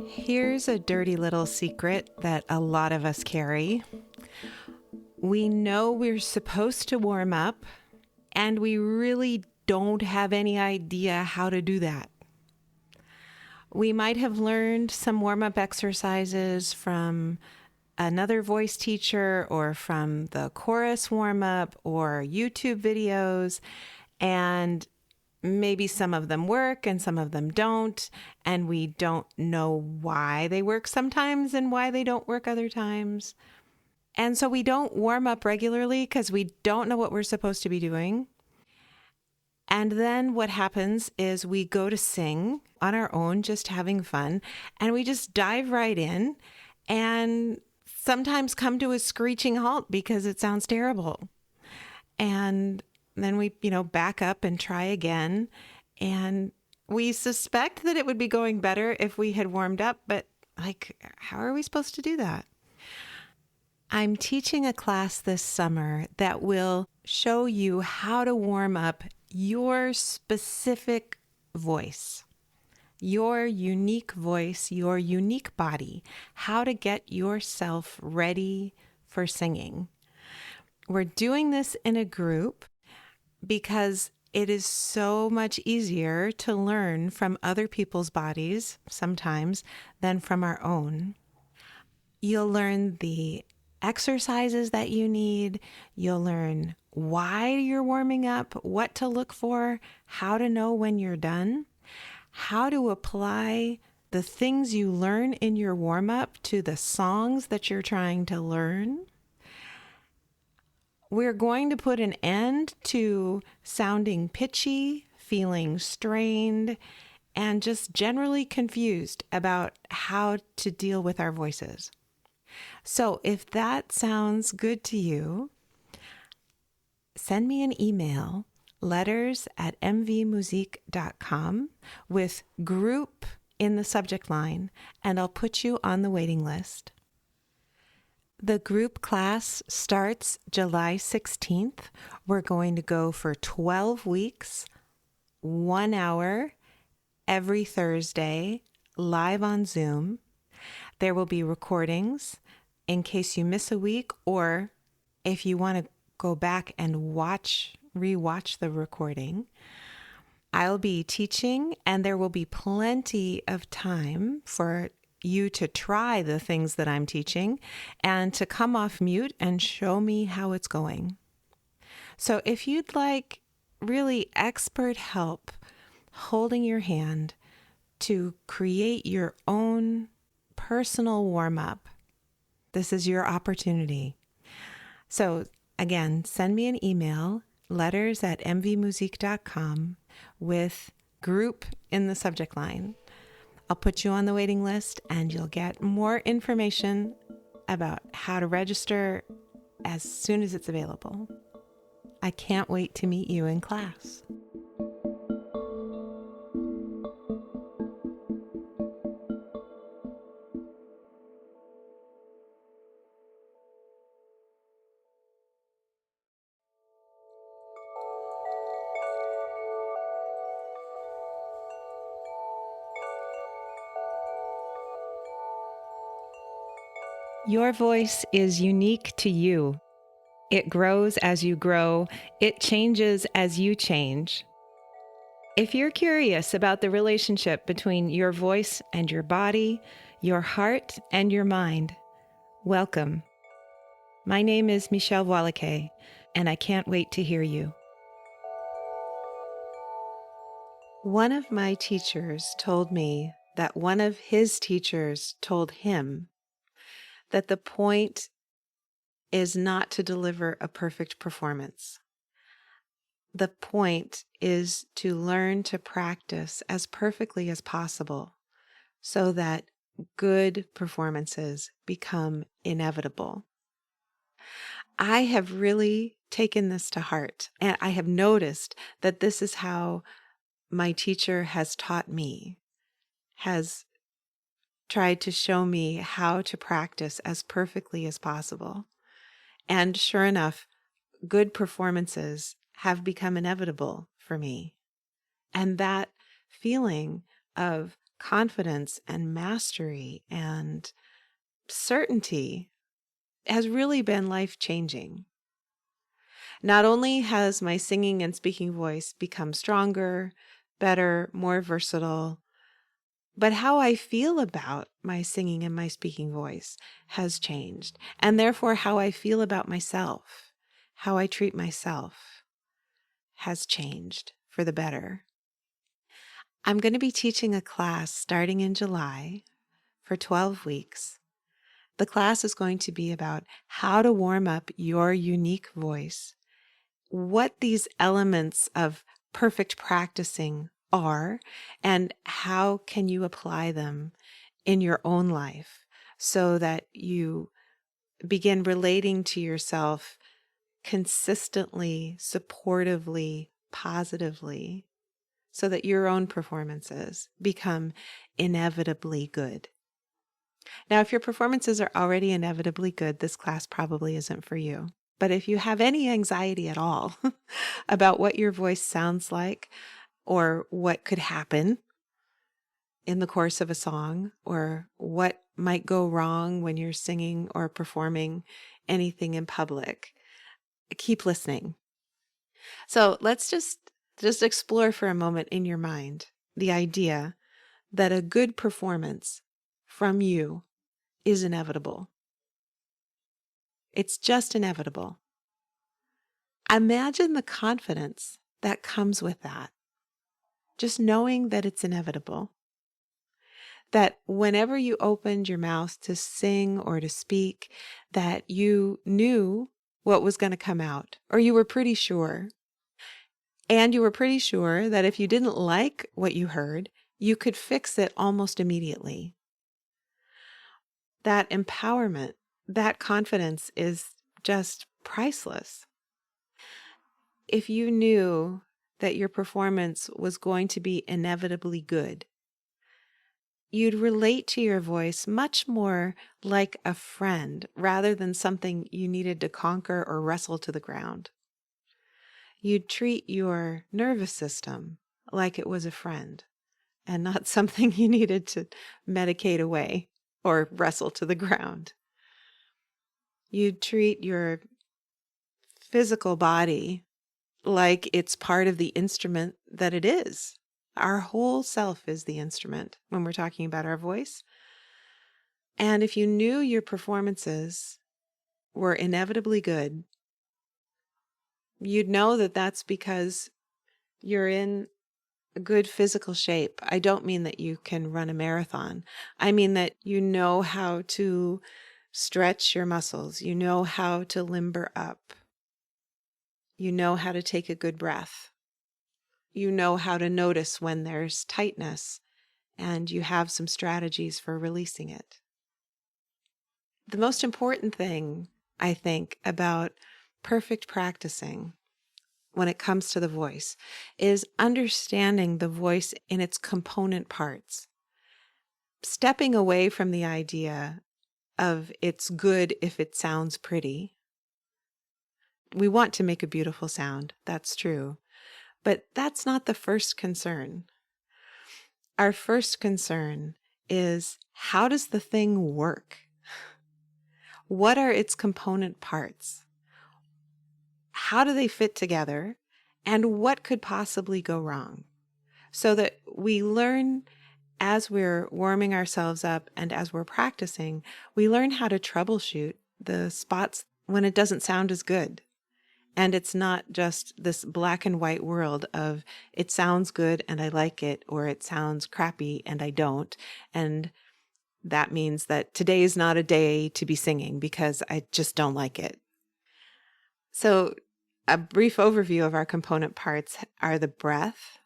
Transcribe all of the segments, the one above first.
Here's a dirty little secret that a lot of us carry. We know we're supposed to warm up, and we really don't have any idea how to do that. We might have learned some warm-up exercises from another voice teacher or from the chorus warm-up or YouTube videos, and maybe some of them work and some of them don't, and we don't know why they work sometimes and why they don't work other times. And so we don't warm up regularly because we don't know what we're supposed to be doing. And then what happens is we go to sing on our own, just having fun, and we just dive right in and sometimes come to a screeching halt because it sounds terrible. And then we, back up and try again. And we suspect that it would be going better if we had warmed up, but how are we supposed to do that? I'm teaching a class this summer that will show you how to warm up your specific voice, your unique voice, your unique body, how to get yourself ready for singing. We're doing this in a group because it is so much easier to learn from other people's bodies sometimes than from our own. You'll learn the exercises that you need. You'll learn why you're warming up, what to look for, how to know when you're done, how to apply the things you learn in your warm-up to the songs that you're trying to learn. We're going to put an end to sounding pitchy, feeling strained, and just generally confused about how to deal with our voices. So if that sounds good to you, send me an email, letters@mvmusique.com with group in the subject line, and I'll put you on the waiting list. The group class starts July 16th. We're going to go for 12 weeks, 1 hour, every Thursday, live on Zoom. There will be recordings in case you miss a week, or if you want to go back and rewatch the recording. I'll be teaching, and there will be plenty of time for you to try the things that I'm teaching and to come off mute and show me how it's going. So if you'd like really expert help holding your hand to create your own personal warm-up, this is your opportunity. So again, send me an email, letters@mvmusique.com with group in the subject line. I'll put you on the waiting list, and you'll get more information about how to register as soon as it's available. I can't wait to meet you in class. Your voice is unique to you. It grows as you grow. It changes as you change. If you're curious about the relationship between your voice and your body, your heart and your mind, welcome. My name is Michèle Voillequé, and I can't wait to hear you. One of my teachers told me that one of his teachers told him that the point is not to deliver a perfect performance. The point is to learn to practice as perfectly as possible so that good performances become inevitable. I have really taken this to heart, and I have noticed that this is how my teacher has taught me, has tried to show me how to practice as perfectly as possible. And sure enough, good performances have become inevitable for me. And that feeling of confidence and mastery and certainty has really been life-changing. Not only has my singing and speaking voice become stronger, better, more versatile, but how I feel about my singing and my speaking voice has changed. And therefore, how I feel about myself, how I treat myself has changed for the better. I'm going to be teaching a class starting in July for 12 weeks. The class is going to be about how to warm up your unique voice, what these elements of perfect practicing are, and how can you apply them in your own life so that you begin relating to yourself consistently, supportively, positively, so that your own performances become inevitably good. Now, if your performances are already inevitably good, this class probably isn't for you. But if you have any anxiety at all about what your voice sounds like or what could happen in the course of a song or what might go wrong when you're singing or performing anything in public, keep listening. So let's just explore for a moment in your mind the idea that a good performance from you is inevitable. It's just inevitable. Imagine the confidence that comes with that. Just knowing that it's inevitable. That whenever you opened your mouth to sing or to speak, that you knew what was going to come out, or you were pretty sure. And you were pretty sure that if you didn't like what you heard, you could fix it almost immediately. That empowerment, that confidence is just priceless. If you knew that your performance was going to be inevitably good, you'd relate to your voice much more like a friend rather than something you needed to conquer or wrestle to the ground. You'd treat your nervous system like it was a friend and not something you needed to medicate away or wrestle to the ground. You'd treat your physical body like it's part of the instrument that it is. Our whole self is the instrument when we're talking about our voice. And if you knew your performances were inevitably good, you'd know that that's because you're in good physical shape. I don't mean that you can run a marathon. I mean that you know how to stretch your muscles. You know how to limber up. You know how to take a good breath. You know how to notice when there's tightness, and you have some strategies for releasing it. The most important thing, I think, about perfect practicing when it comes to the voice is understanding the voice in its component parts. Stepping away from the idea of it's good if it sounds pretty. We want to make a beautiful sound, that's true. But that's not the first concern. Our first concern is, how does the thing work? What are its component parts? How do they fit together? And what could possibly go wrong? So that we learn as we're warming ourselves up and as we're practicing, we learn how to troubleshoot the spots when it doesn't sound as good. And it's not just this black and white world of it sounds good and I like it, or it sounds crappy and I don't. And that means that today is not a day to be singing because I just don't like it. So a brief overview of our component parts are the breath,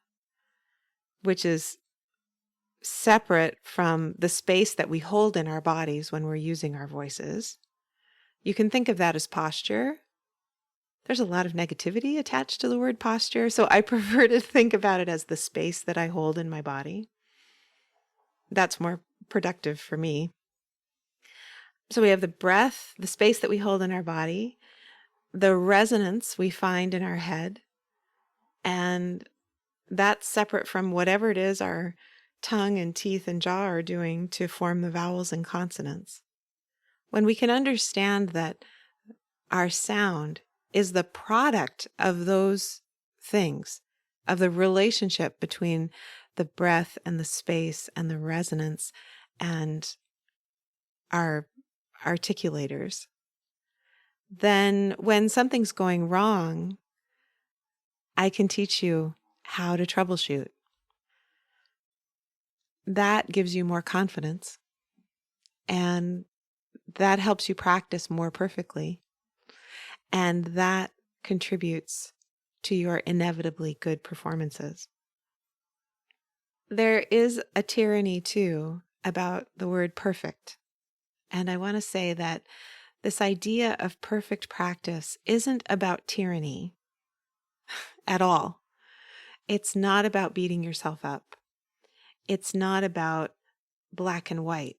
which is separate from the space that we hold in our bodies when we're using our voices. You can think of that as posture. There's a lot of negativity attached to the word posture, so I prefer to think about it as the space that I hold in my body. That's more productive for me. So we have the breath, the space that we hold in our body, the resonance we find in our head, and That's separate from whatever it is our tongue and teeth and jaw are doing to form the vowels and consonants. When we can understand that our sound is the product of those things, of the relationship between the breath and the space and the resonance and our articulators, then when something's going wrong, I can teach you how to troubleshoot. That gives you more confidence, and that helps you practice more perfectly, and that contributes to your inevitably good performances. There is a tyranny, too, about the word perfect. And I want to say that this idea of perfect practice isn't about tyranny at all. It's not about beating yourself up. It's not about black and white.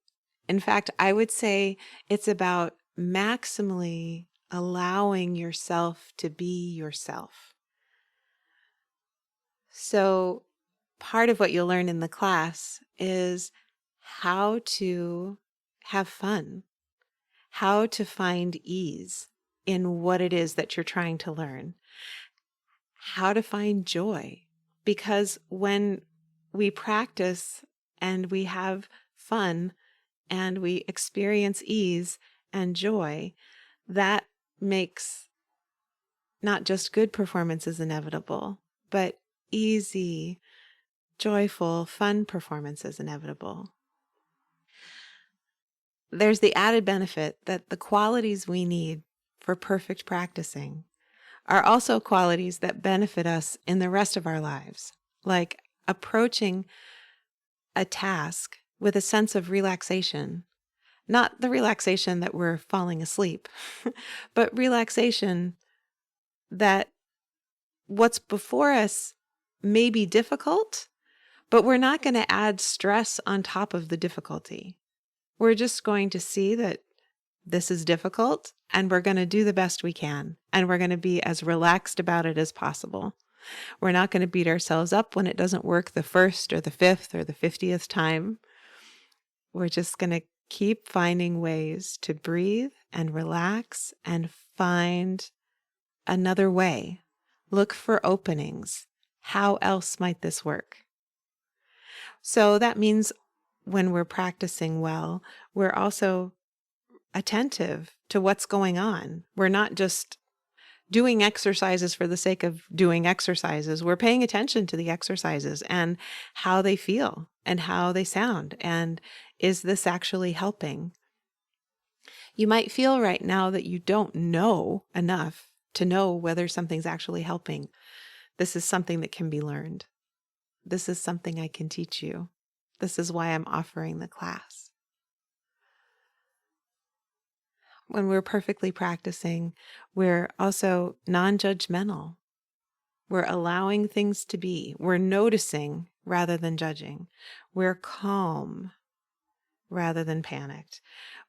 In fact, I would say it's about maximally allowing yourself to be yourself. So part of what you'll learn in the class is how to have fun, how to find ease in what it is that you're trying to learn, how to find joy. Because when we practice and we have fun and we experience ease and joy, that makes not just good performances inevitable, but easy, joyful, fun performances inevitable. There's the added benefit that the qualities we need for perfect practicing are also qualities that benefit us in the rest of our lives, like approaching a task with a sense of relaxation, not the relaxation that we're falling asleep, but relaxation that what's before us may be difficult, but we're not going to add stress on top of the difficulty. We're just going to see that this is difficult and we're going to do the best we can. And we're going to be as relaxed about it as possible. We're not going to beat ourselves up when it doesn't work the first or the fifth or the 50th time. We're just going to keep finding ways to breathe and relax and find another way. Look for openings. How else might this work? So that means when we're practicing well, we're also attentive to what's going on. We're not just doing exercises for the sake of doing exercises. We're paying attention to the exercises and how they feel and how they sound. And is this actually helping? You might feel right now that you don't know enough to know whether something's actually helping. This is something that can be learned. This is something I can teach you. This is why I'm offering the class. When we're perfectly practicing, we're also non-judgmental. We're allowing things to be. We're noticing rather than judging. We're calm rather than panicked.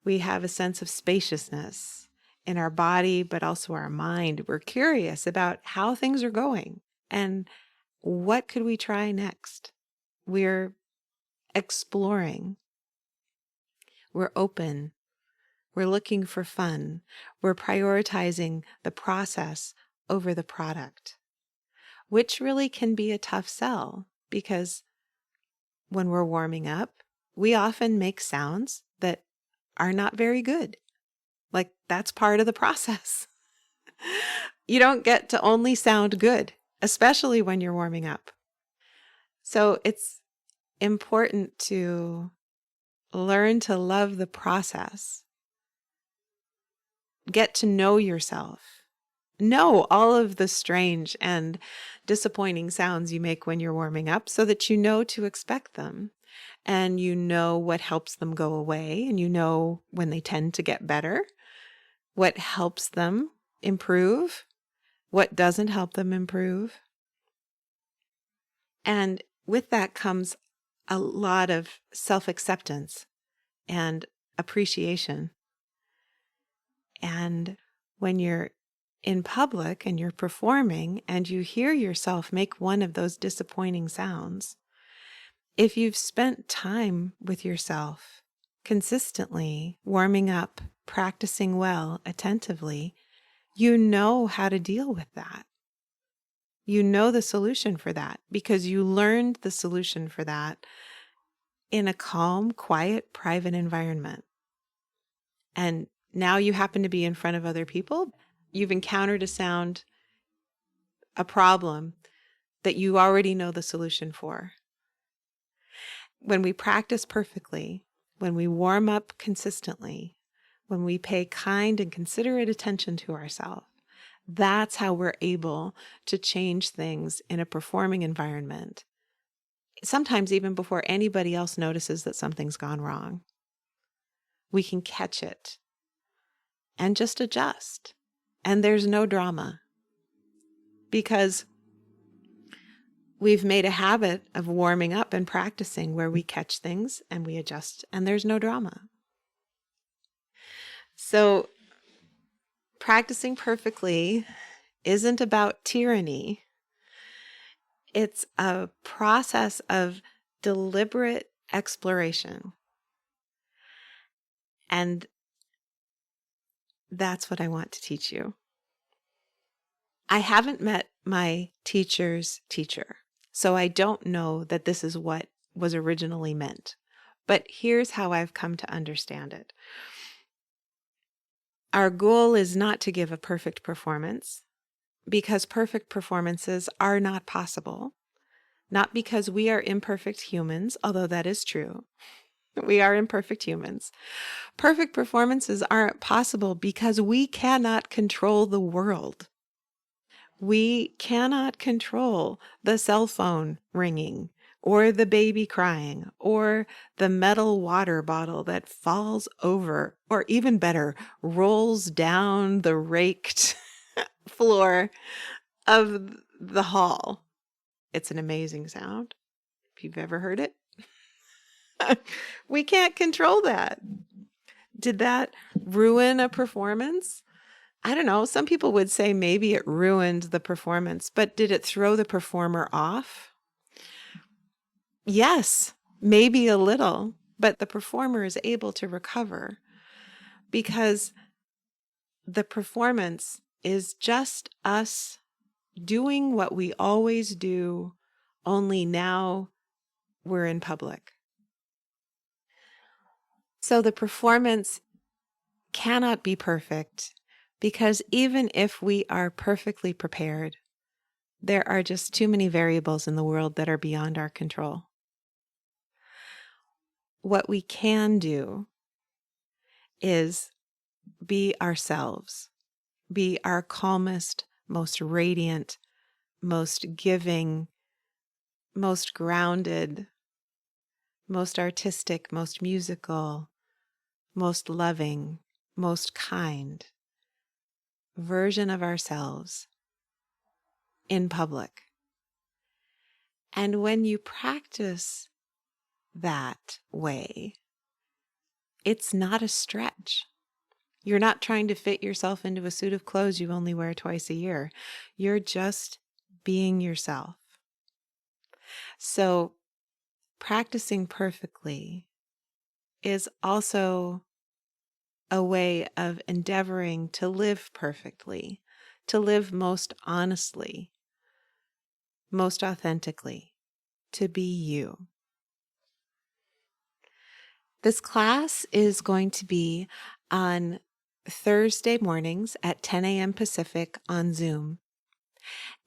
We have a sense of spaciousness in our body, but also our mind. We're curious about how things are going and what could we try next. We're exploring. We're open. We're looking for fun. We're prioritizing the process over the product, which really can be a tough sell because when we're warming up, we often make sounds that are not very good. Like that's part of the process. You don't get to only sound good, especially when you're warming up. So it's important to learn to love the process. Get to know yourself. Know all of the strange and disappointing sounds you make when you're warming up so that you know to expect them and you know what helps them go away and you know when they tend to get better, what helps them improve, what doesn't help them improve. And with that comes a lot of self-acceptance and appreciation. And when you're in public and you're performing and you hear yourself make one of those disappointing sounds, if you've spent time with yourself consistently, warming up, practicing well, attentively, you know how to deal with that. You know the solution for that because you learned the solution for that in a calm, quiet, private environment. And now you happen to be in front of other people. You've encountered a sound, a problem that you already know the solution for. When we practice perfectly, when we warm up consistently, when we pay kind and considerate attention to ourselves, that's how we're able to change things in a performing environment. Sometimes even before anybody else notices that something's gone wrong. We can catch it and just adjust. And there's no drama because we've made a habit of warming up and practicing where we catch things and we adjust and there's no drama. So practicing perfectly isn't about tyranny. It's a process of deliberate exploration. And that's what I want to teach you. I haven't met my teacher's teacher, so I don't know that this is what was originally meant. But here's how I've come to understand it. Our goal is not to give a perfect performance, because perfect performances are not possible. Not because we are imperfect humans, although that is true. We are imperfect humans. Perfect performances aren't possible because we cannot control the world. We cannot control the cell phone ringing, or the baby crying, or the metal water bottle that falls over, or even better, rolls down the raked floor of the hall. It's an amazing sound, if you've ever heard it. We can't control that. Did that ruin a performance? I don't know. Some people would say maybe it ruined the performance, but did it throw the performer off? Yes, maybe a little, but the performer is able to recover because the performance is just us doing what we always do, only now we're in public. So the performance cannot be perfect because even if we are perfectly prepared, there are just too many variables in the world that are beyond our control. What we can do is be ourselves, be our calmest, most radiant, most giving, most grounded, most artistic, most musical, most loving, most kind version of ourselves in public. And when you practice that way, it's not a stretch. You're not trying to fit yourself into a suit of clothes you only wear twice a year. You're just being yourself. So practicing perfectly is also a way of endeavoring to live perfectly, to live most honestly, most authentically, to be you. This class is going to be on Thursday mornings at 10 a.m. Pacific on Zoom.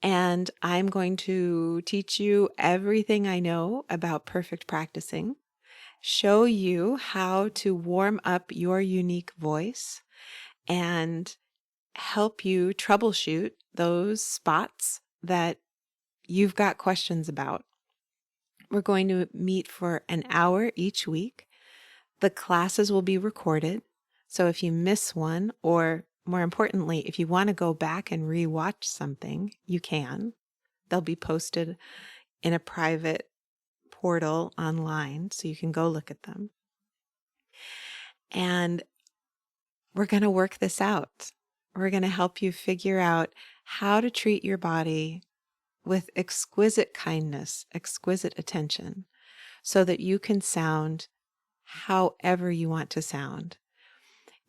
And I'm going to teach you everything I know about perfect practicing, show you how to warm up your unique voice, and help you troubleshoot those spots that you've got questions about. We're going to meet for an hour each week. The classes will be recorded, so if you miss one, or more importantly, if you want to go back and rewatch something, you can. They'll be posted in a private portal online, so you can go look at them. And we're going to work this out. we're going to help you figure out how to treat your body with exquisite kindness, exquisite attention, so that you can sound however you want to sound.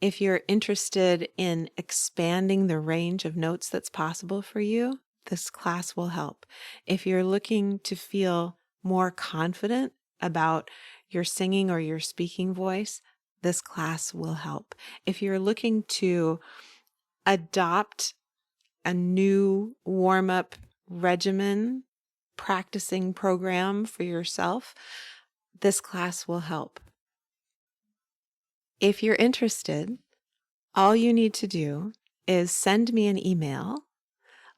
If you're interested in expanding the range of notes that's possible for you, this class will help. If you're looking to feel more confident about your singing or your speaking voice, this class will help. If you're looking to adopt a new warm-up regimen, practicing program for yourself, this class will help. If you're interested, all you need to do is send me an email,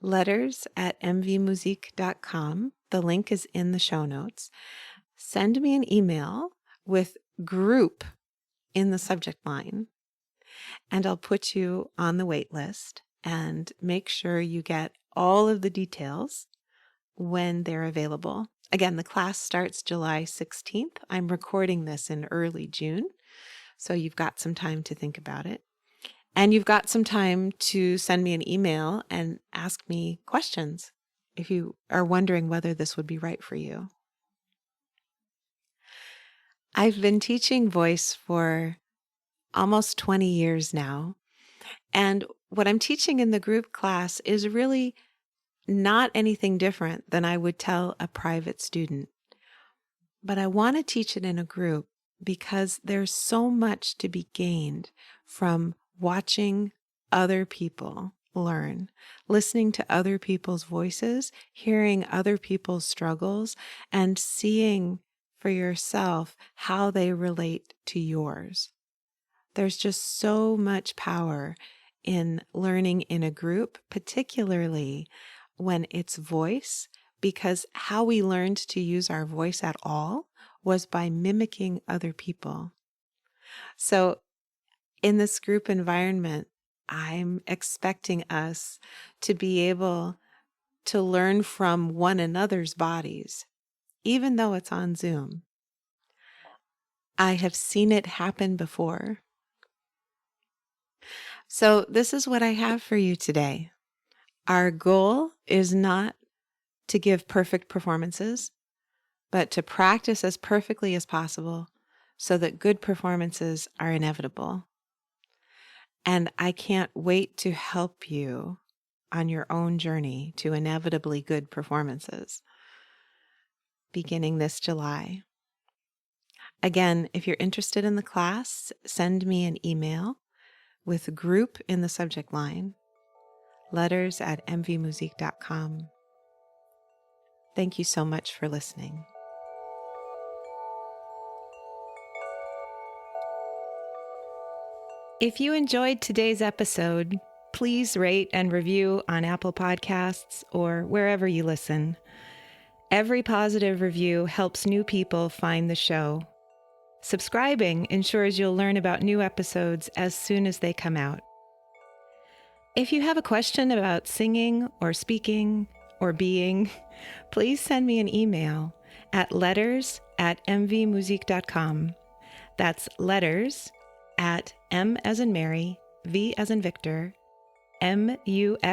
letters@mvmusique.com. The link is in the show notes. Send me an email with group in the subject line, and I'll put you on the wait list and make sure you get all of the details when they're available. Again, the class starts July 16th. I'm recording this in early June, so you've got some time to think about it. And you've got some time to send me an email and ask me questions if you are wondering whether this would be right for you. I've been teaching voice for almost 20 years now, and what I'm teaching in the group class is really not anything different than I would tell a private student. But I want to teach it in a group because there's so much to be gained from watching other people learn, listening to other people's voices, hearing other people's struggles, and seeing for yourself how they relate to yours. There's just so much power in learning in a group, particularly when it's voice, because how we learned to use our voice at all was by mimicking other people. So in this group environment, I'm expecting us to be able to learn from one another's bodies, even though it's on Zoom. I have seen it happen before. So this is what I have for you today. Our goal is not to give perfect performances, but to practice as perfectly as possible so that good performances are inevitable. And I can't wait to help you on your own journey to inevitably good performances beginning this July. Again, if you're interested in the class, send me an email with group in the subject line, letters@mvmusique.com. Thank you so much for listening. If you enjoyed today's episode, please rate and review on Apple Podcasts or wherever you listen. Every positive review helps new people find the show. Subscribing ensures you'll learn about new episodes as soon as they come out. If you have a question about singing or speaking or being, please send me an email at letters@mvmusique.com. That's letters at M as in Mary, V as in Victor, MUSIK.com.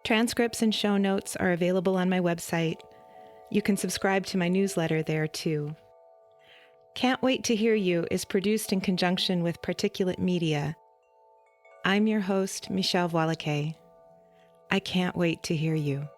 Transcripts and show notes are available on my website. You can subscribe to my newsletter there too. Can't Wait to Hear You is produced in conjunction with Particulate Media. I'm your host, Michèle Voillequé. I can't wait to hear you.